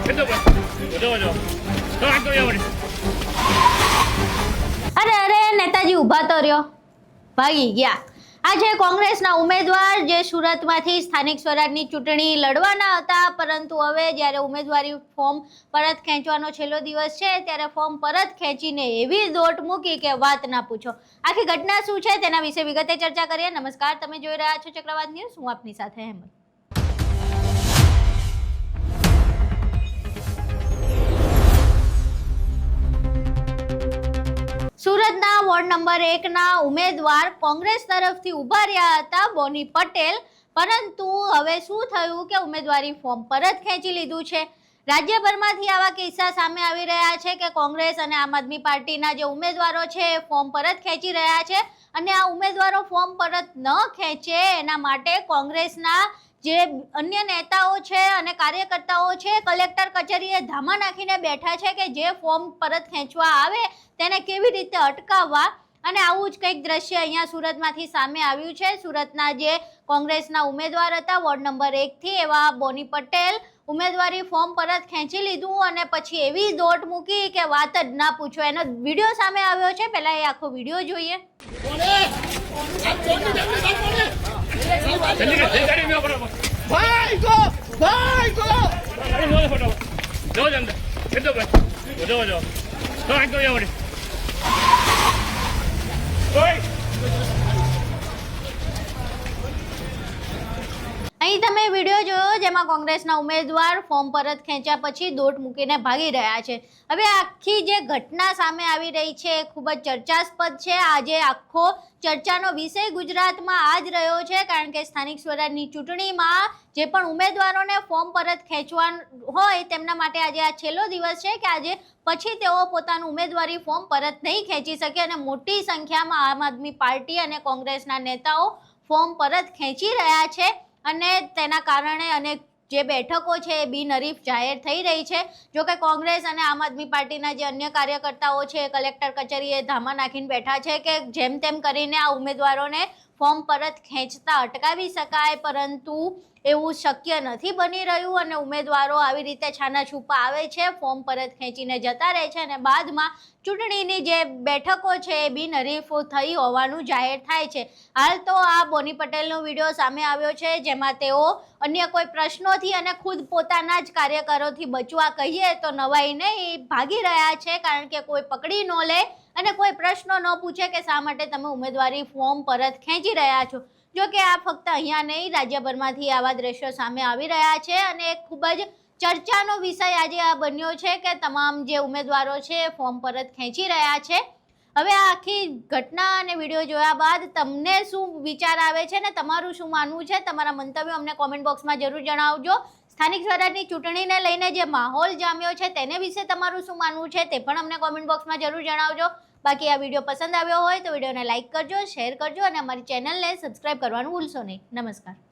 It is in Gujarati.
અરે અરે નેતાજી ઊભા તો રહ્યો, ભાગી ગયા। આજે કોંગ્રેસના ઉમેદવાર જે સુરતમાંથી સ્થાનિક સ્વરાજની ચૂંટણી લડવાના હતા, પરંતુ હવે જ્યારે ઉમેદવારી ફોર્મ પરત ખેંચવાનો છેલ્લો દિવસ છે ત્યારે ફોર્મ પરત ખેંચીને એવી દોટ મૂકી કે વાત ના પૂછો। આખી ઘટના શું છે તેના વિશે વિગતે ચર્ચા કરીએ। નમસ્કાર, તમે જોઈ રહ્યા છો ચક્રવાત ન્યૂઝ, હું આપની સાથે હેમંત। સુરતના વોર્ડ નંબર 1 ના ઉમેદવાર કોંગ્રેસ તરફથી ઉભા રહ્યા હતા બોની પટેલ, પરંતુ હવે શું થયું કે ઉમેદવારી ફોર્મ પરત ખેંચી લીધું છે। રાજ્યભરમાંથી આવા કિસ્સા સામે આવી રહ્યા છે કે કોંગ્રેસ અને આમ આદમી પાર્ટીના જે ઉમેદવારો છે એ ફોર્મ પરત ખેંચી રહ્યા છે, અને આ ઉમેદવારો ફોર્મ પરત ન ખેંચે એના માટે કોંગ્રેસના જે અન્ય નેતાઓ છે અને કાર્યકર્તાઓ છે કલેક્ટર કચેરીએ ધામા નાખીને બેઠા છે કે જે ફોર્મ પરત ખેંચવા આવે તેને કેવી રીતે અટકાવવા। અને આવું જ કંઈક દ્રશ્ય અહીંયા સુરતમાંથી સામે આવ્યું છે। સુરતના જે કોંગ્રેસના ઉમેદવાર હતા વોર્ડ નંબર 1 થી એવા બોની પટેલ ઉમેદવારી ફોર્મ પરત ખેંચી લીધું અને પછી એવી દોટ મૂકી કે વાત જ ના પૂછો। એનો વિડીયો સામે આવ્યો છે, પહેલા એ આખો વિડીયો જોઈએ। અહીં તમે વિડીયો જોયો જેમાં કોંગ્રેસના ઉમેદવાર ફોર્મ પરત ખેંચ્યા પછી દોટ મૂકીને ભાગી રહ્યા છે। હવે આખી જે ઘટના સામે આવી રહી છે એ ખૂબ જ ચર્ચાસ્પદ છે। આજે આખો ચર્ચાનો વિષય ગુજરાતમાં આ જ રહ્યો છે, કારણ કે સ્થાનિક સ્વરાજની ચૂંટણીમાં જે પણ ઉમેદવારોને ફોર્મ પરત ખેંચવાનું હોય તેમના માટે આજે આ છેલ્લો દિવસ છે કે આજે પછી તેઓ પોતાનું ઉમેદવારી ફોર્મ પરત નહીં ખેંચી શકે, અને મોટી સંખ્યામાં આમ આદમી પાર્ટી અને કોંગ્રેસના નેતાઓ ફોર્મ પરત ખેંચી રહ્યા છે, અને તેના કારણે અનેક જે બેઠકો છે એ બિનહરીફ જાહેર થઈ રહી છે। જો કે કોંગ્રેસ અને આમ આદમી પાર્ટીના જે અન્ય કાર્યકર્તાઓ છે કલેક્ટર કચેરીએ ધામા નાખીને બેઠા છે કે જેમ તેમ કરીને આ ઉમેદવારોને ફોર્મ પરત ખેંચતા અટકાવી શકાય, પરંતુ એવું શક્ય નથી બની રહ્યું અને ઉમેદવારો આવી રીતે છાના છૂપા આવે છે, ફોર્મ પરત ખેંચીને જતા રહે છે અને બાદમાં ચૂંટણીની જે બેઠકો છે એ બિનહરીફ થઈ હોવાનું જાહેર થાય છે। હાલ તો આ બોની પટેલનો વિડીયો સામે આવ્યો છે જેમાં તેઓ અન્ય કોઈ પ્રશ્નોથી અને ખુદ પોતાના જ કાર્યકરોથી બચવા કહીએ તો નવાઈ નહીં ભાગી રહ્યા છે, કારણ કે કોઈ પકડી ન લે અને કોઈ પ્રશ્નો ન પૂછે કે શા માટે તમે ઉમેદવારી ફોર્મ પરત ખેંચી રહ્યા છો। જો કે આ ફક્ત અહીંયા નહીં, રાજ્યભરમાંથી આવા દ્રશ્યો સામે આવી રહ્યા છે અને ખૂબ જ ચર્ચાનો વિષય આજે આ બન્યો છે કે તમામ જે ઉમેદવારો છે ફોર્મ પરત ખેંચી રહ્યા છે। હવે આ આખી ઘટના અને વિડીયો જોયા બાદ તમને શું વિચાર આવે છે ને તમારું શું માનવું છે, તમારા મંતવ્યો અમને કોમેન્ટ બોક્સમાં જરૂર જણાવજો। સ્થાનિક સ્વરાજની ચૂંટણીને લઈને જે માહોલ જામ્યો છે તેને વિશે તમારું શું માનવું છે તે પણ અમને કોમેન્ટ બોક્સમાં જરૂર જણાવજો। બાકી આ વિડીયો પસંદ આવ્યો હોય તો વિડીયોને લાઇક કરજો, શેર કરજો અને અમારી ચેનલને સબસ્ક્રાઇબ કરવાનું ભૂલશો નહીં। નમસ્કાર।